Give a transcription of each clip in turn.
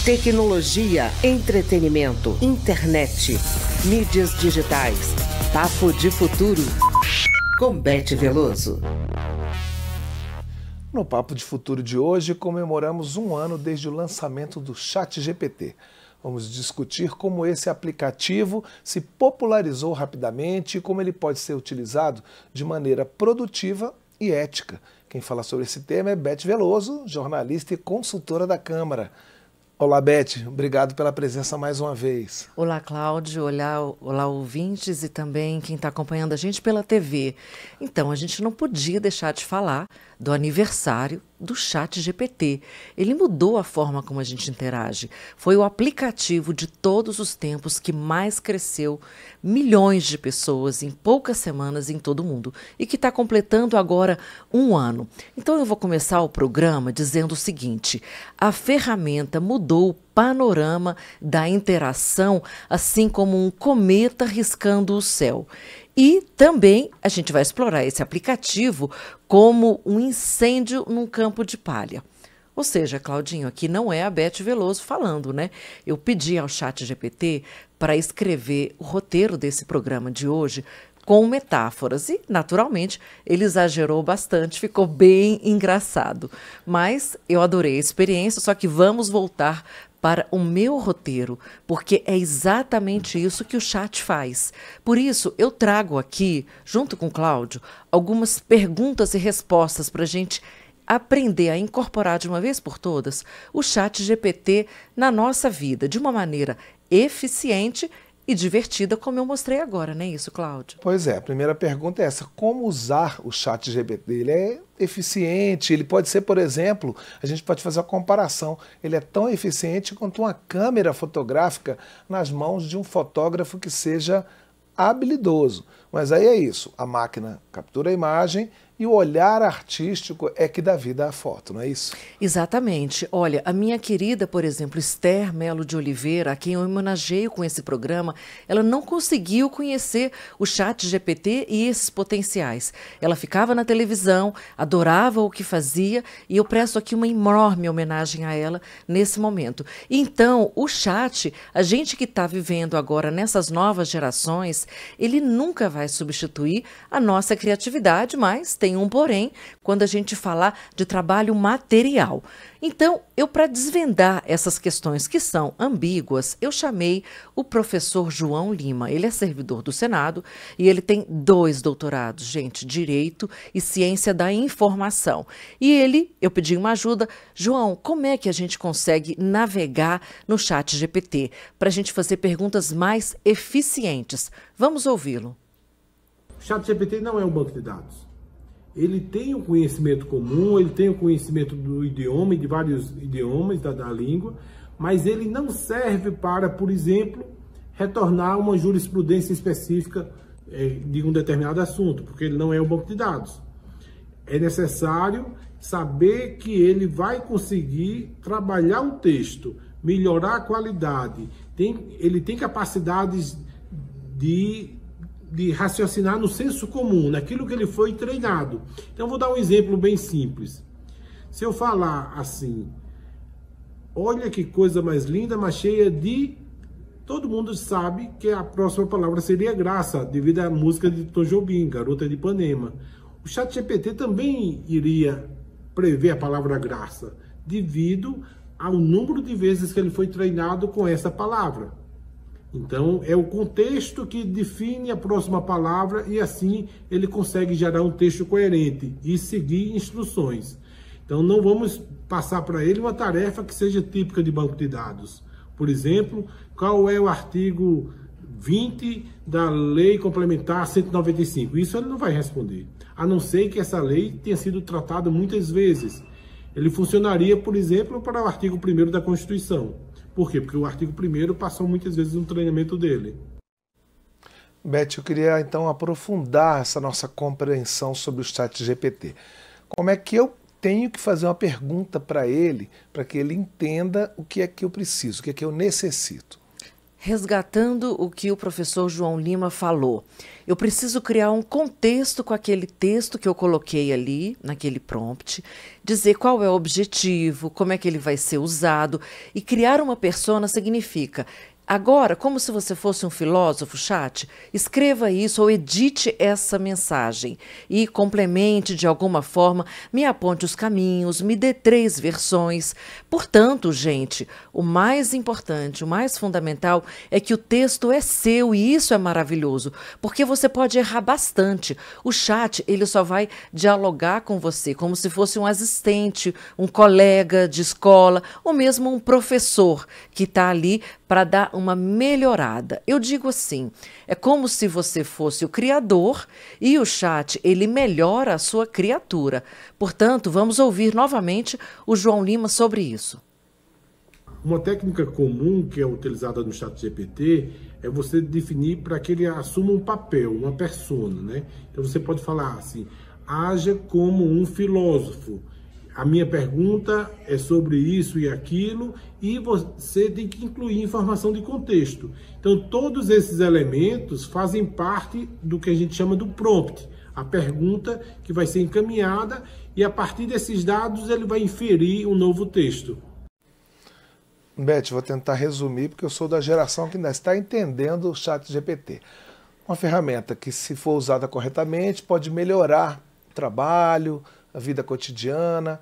Tecnologia, entretenimento, internet, mídias digitais. Papo de Futuro com Beth Veloso. No Papo de Futuro de hoje, comemoramos um ano desde o lançamento do ChatGPT. Vamos discutir como esse aplicativo se popularizou rapidamente e como ele pode ser utilizado de maneira produtiva e ética. Quem fala sobre esse tema é Beth Veloso, jornalista e consultora da Câmara. Olá, Beth. Obrigado pela presença mais uma vez. Olá, Cláudio. Olá, ouvintes e também quem está acompanhando a gente pela TV. Então, a gente não podia deixar de falar do aniversário do ChatGPT. Ele mudou a forma como a gente interage. Foi o aplicativo de todos os tempos que mais cresceu, milhões de pessoas em poucas semanas em todo o mundo e que está completando agora um ano. Então eu vou começar o programa dizendo o seguinte: a ferramenta mudou o panorama da interação, assim como um cometa riscando o céu. E também a gente vai explorar esse aplicativo como um incêndio num campo de palha. Ou seja, Claudinho, aqui não é a Beth Veloso falando, né? Eu pedi ao ChatGPT para escrever o roteiro desse programa de hoje com metáforas e, naturalmente, ele exagerou bastante, ficou bem engraçado. Mas eu adorei a experiência, só que vamos voltar para o meu roteiro, porque é exatamente isso que o chat faz. Por isso, eu trago aqui, junto com o Cláudio, algumas perguntas e respostas para a gente aprender a incorporar de uma vez por todas o ChatGPT na nossa vida, de uma maneira eficiente e divertida, como eu mostrei agora, não é isso, Cláudio? Pois é, a primeira pergunta é essa: como usar o ChatGPT? Ele é eficiente, ele pode ser, por exemplo, a gente pode fazer uma comparação, ele é tão eficiente quanto uma câmera fotográfica nas mãos de um fotógrafo que seja habilidoso. Mas aí é isso, a máquina captura a imagem e o olhar artístico é que dá vida à foto, não é isso? Exatamente. Olha, a minha querida, por exemplo, Esther Melo de Oliveira, a quem eu homenageio com esse programa, ela não conseguiu conhecer o ChatGPT e esses potenciais. Ela ficava na televisão, adorava o que fazia e eu presto aqui uma enorme homenagem a ela nesse momento. Então, o chat, a gente que está vivendo agora nessas novas gerações, ele nunca vai substituir a nossa criatividade, mas tem um porém quando a gente falar de trabalho material. Então, para desvendar essas questões que são ambíguas, eu chamei o professor João Lima. Ele é servidor do Senado e ele tem 2 doutorados, gente, Direito e Ciência da Informação. E eu pedi uma ajuda. João, como é que a gente consegue navegar no ChatGPT para a gente fazer perguntas mais eficientes? Vamos ouvi-lo. O ChatGPT não é um banco de dados. Ele tem o conhecimento comum, ele tem o conhecimento do idioma e de vários idiomas da língua, mas ele não serve para, por exemplo, retornar uma jurisprudência específica de um determinado assunto, porque ele não é um banco de dados. É necessário saber que ele vai conseguir trabalhar o texto, melhorar a qualidade, ele tem capacidades de raciocinar no senso comum, naquilo que ele foi treinado. Então, vou dar um exemplo bem simples. Se eu falar assim: olha que coisa mais linda, mas cheia de... Todo mundo sabe que a próxima palavra seria graça, devido à música de Tom Jobim, Garota de Ipanema. O ChatGPT também iria prever a palavra graça, devido ao número de vezes que ele foi treinado com essa palavra. Então, é o contexto que define a próxima palavra e assim ele consegue gerar um texto coerente e seguir instruções. Então, não vamos passar para ele uma tarefa que seja típica de banco de dados. Por exemplo, qual é o artigo 20 da Lei Complementar 195? Isso ele não vai responder, a não ser que essa lei tenha sido tratada muitas vezes. Ele funcionaria, por exemplo, para o artigo 1º da Constituição. Por quê? Porque o artigo 1º passou muitas vezes no treinamento dele. Beth, eu queria então aprofundar essa nossa compreensão sobre o ChatGPT. Como é que eu tenho que fazer uma pergunta para ele, para que ele entenda o que é que eu preciso, o que é que eu necessito? resgatando o que o professor João Lima falou. Eu preciso criar um contexto com aquele texto que eu coloquei ali, naquele prompt, dizer qual é o objetivo, como é que ele vai ser usado, e criar uma persona significa... Agora, como se você fosse um filósofo, chat, escreva isso ou edite essa mensagem e complemente de alguma forma, me aponte os caminhos, me dê 3 versões. Portanto, gente, o mais importante, o mais fundamental é que o texto é seu e isso é maravilhoso, porque você pode errar bastante. O chat, ele só vai dialogar com você como se fosse um assistente, um colega de escola ou mesmo um professor que está ali para dar uma melhorada. Eu digo assim, é como se você fosse o criador e o chat, ele melhora a sua criatura. Portanto, vamos ouvir novamente o João Lima sobre isso. Uma técnica comum que é utilizada no ChatGPT é você definir para que ele assuma um papel, uma persona, né? Então você pode falar assim, haja como um filósofo. A minha pergunta é sobre isso e aquilo, e você tem que incluir informação de contexto. Então, todos esses elementos fazem parte do que a gente chama do prompt, a pergunta que vai ser encaminhada, e a partir desses dados ele vai inferir um novo texto. Beth, vou tentar resumir, porque eu sou da geração que ainda está entendendo o ChatGPT. Uma ferramenta que, se for usada corretamente, pode melhorar o trabalho, a vida cotidiana.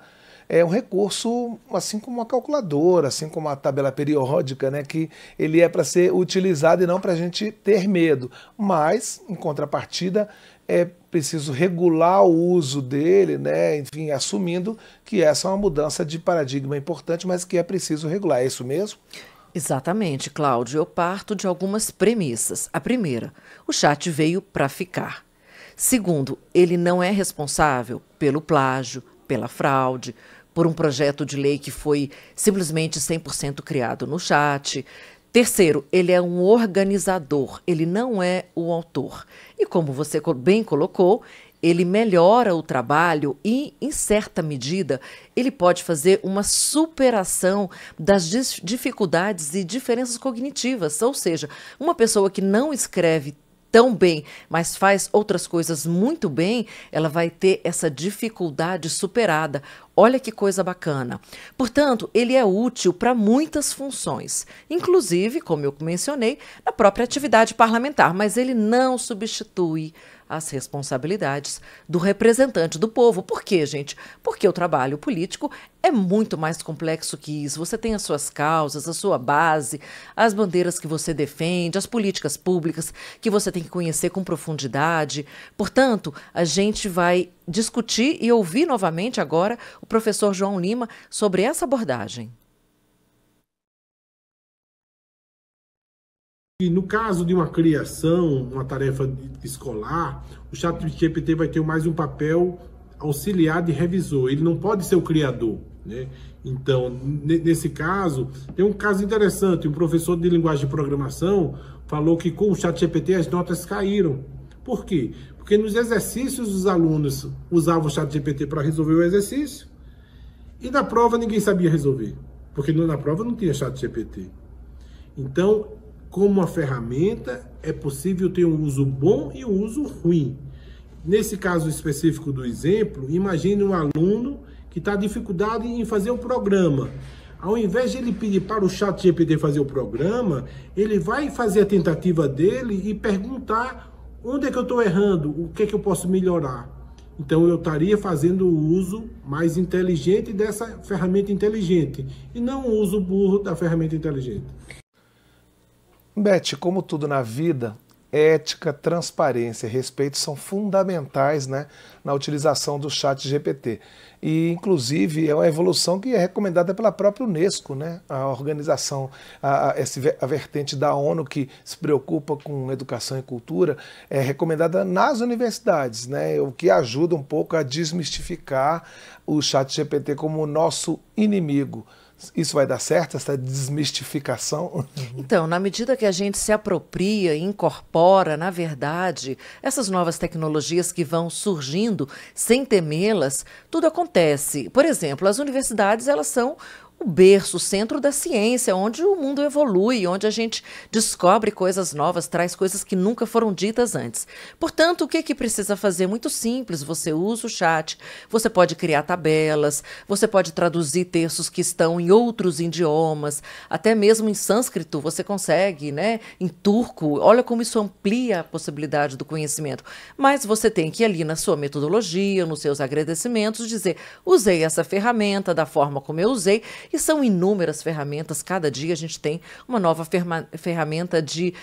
É um recurso, assim como uma calculadora, assim como uma tabela periódica, né, que ele é para ser utilizado e não para a gente ter medo. Mas, em contrapartida, é preciso regular o uso dele, né, enfim, assumindo que essa é uma mudança de paradigma importante, mas que é preciso regular. É isso mesmo? Exatamente, Cláudio. Eu parto de algumas premissas. A primeira, o chat veio para ficar. Segundo, ele não é responsável pelo plágio, pela fraude, por um projeto de lei que foi simplesmente 100% criado no chat. Terceiro, ele é um organizador, ele não é o autor. E como você bem colocou, ele melhora o trabalho e, em certa medida, ele pode fazer uma superação das dificuldades e diferenças cognitivas. Ou seja, uma pessoa que não escreve tão bem, mas faz outras coisas muito bem, ela vai ter essa dificuldade superada. Olha que coisa bacana. Portanto, ele é útil para muitas funções, inclusive, como eu mencionei, na própria atividade parlamentar, mas ele não substitui as responsabilidades do representante do povo. Por quê, gente? Porque o trabalho político é muito mais complexo que isso. Você tem as suas causas, a sua base, as bandeiras que você defende, as políticas públicas que você tem que conhecer com profundidade. Portanto, a gente vai discutir e ouvir novamente agora o professor João Lima sobre essa abordagem. E no caso de uma criação, uma tarefa escolar, o ChatGPT vai ter mais um papel auxiliar de revisor. Ele não pode ser o criador, né? Então, nesse caso, tem um caso interessante. Um professor de linguagem de programação falou que com o ChatGPT as notas caíram. Por quê? Porque nos exercícios os alunos usavam o ChatGPT para resolver o exercício e na prova ninguém sabia resolver, porque na prova não tinha ChatGPT. Então, como uma ferramenta, é possível ter um uso bom e um uso ruim. Nesse caso específico do exemplo, imagine um aluno que está dificuldade em fazer o programa. Ao invés de ele pedir para o ChatGPT fazer o programa, ele vai fazer a tentativa dele e perguntar onde é que eu estou errando, o que é que eu posso melhorar. Então eu estaria fazendo o uso mais inteligente dessa ferramenta inteligente e não o uso burro da ferramenta inteligente. Beth, como tudo na vida, ética, transparência e respeito são fundamentais, né, na utilização do ChatGPT. E, inclusive, é uma evolução que é recomendada pela própria Unesco, né, a organização, a vertente da ONU que se preocupa com educação e cultura, é recomendada nas universidades, né, o que ajuda um pouco a desmistificar o ChatGPT como o nosso inimigo. Isso vai dar certo, essa desmistificação? Então, na medida que a gente se apropria e incorpora, na verdade, essas novas tecnologias que vão surgindo sem temê-las, tudo acontece. Por exemplo, as universidades, elas são o berço, o centro da ciência, onde o mundo evolui, onde a gente descobre coisas novas, traz coisas que nunca foram ditas antes. Portanto, o que precisa fazer? Muito simples, você usa o chat, você pode criar tabelas, você pode traduzir textos que estão em outros idiomas, até mesmo em sânscrito você consegue, né? Em turco, olha como isso amplia a possibilidade do conhecimento. Mas você tem que ir ali na sua metodologia, nos seus agradecimentos, dizer, usei essa ferramenta da forma como eu usei, e são inúmeras ferramentas, cada dia a gente tem uma nova ferramenta de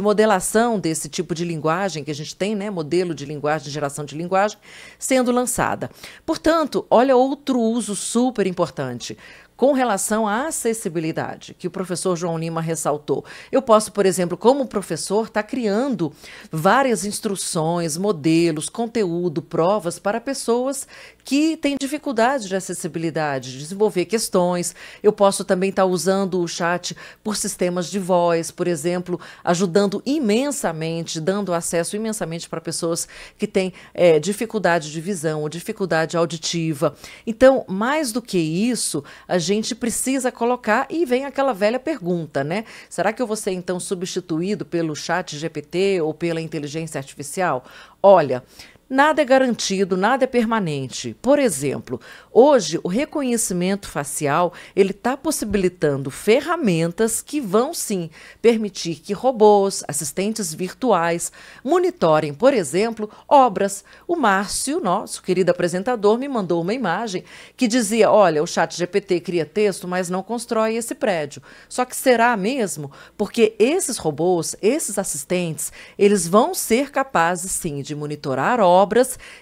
modelação desse tipo de linguagem que a gente tem, né? Modelo de linguagem, geração de linguagem, sendo lançada. Portanto, olha outro uso super importante. Com relação à acessibilidade, que o professor João Lima ressaltou. Eu posso, por exemplo, como professor, estar criando várias instruções, modelos, conteúdo, provas para pessoas que têm dificuldade de acessibilidade, desenvolver questões. Eu posso também estar usando o chat por sistemas de voz, por exemplo, ajudando imensamente, dando acesso imensamente para pessoas que têm dificuldade de visão ou dificuldade auditiva. Então, mais do que isso, a gente precisa colocar, e vem aquela velha pergunta, né? Será que eu vou ser, então, substituído pelo chat GPT ou pela inteligência artificial? Olha, nada é garantido, nada é permanente. Por exemplo, hoje o reconhecimento facial, ele está possibilitando ferramentas que vão sim permitir que robôs, assistentes virtuais, monitorem, por exemplo, obras. O Márcio, nosso querido apresentador, me mandou uma imagem que dizia, olha, o ChatGPT cria texto, mas não constrói esse prédio. Só que será mesmo? Porque esses robôs, esses assistentes, eles vão ser capazes sim de monitorar obras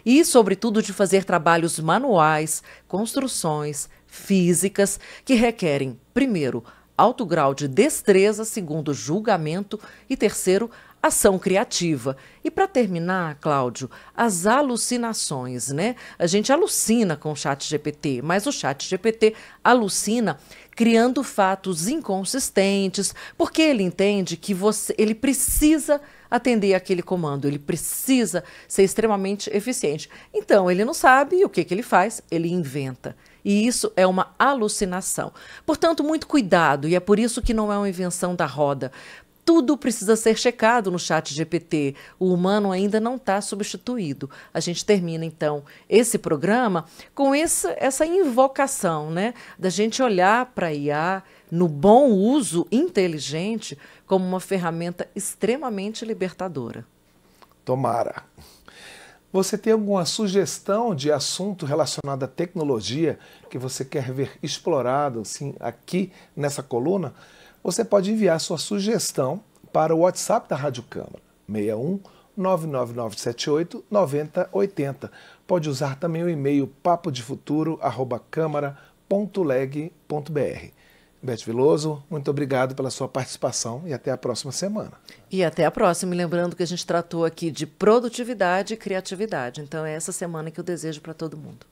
e, sobretudo, de fazer trabalhos manuais, construções físicas que requerem, primeiro, alto grau de destreza, segundo, julgamento e, terceiro, ação criativa. E para terminar, Cláudio, as alucinações, né? A gente alucina com o ChatGPT, mas o ChatGPT alucina criando fatos inconsistentes, porque ele entende que ele precisa atender aquele comando, ele precisa ser extremamente eficiente. Então, ele não sabe o que ele faz, ele inventa. E isso é uma alucinação. Portanto, muito cuidado, e é por isso que não é uma invenção da roda. Tudo precisa ser checado no ChatGPT. O humano ainda não está substituído. A gente termina, então, esse programa com essa invocação, né? Da gente olhar para a IA no bom uso inteligente como uma ferramenta extremamente libertadora. Tomara. Você tem alguma sugestão de assunto relacionado à tecnologia que você quer ver explorado assim, aqui nessa coluna? Você pode enviar sua sugestão para o WhatsApp da Rádio Câmara, 61 99978 9080. Pode usar também o e-mail papodefuturo@câmara.leg.br. Beth Veloso, muito obrigado pela sua participação e até a próxima semana. E até a próxima. E lembrando que a gente tratou aqui de produtividade e criatividade. Então é essa semana que eu desejo para todo mundo.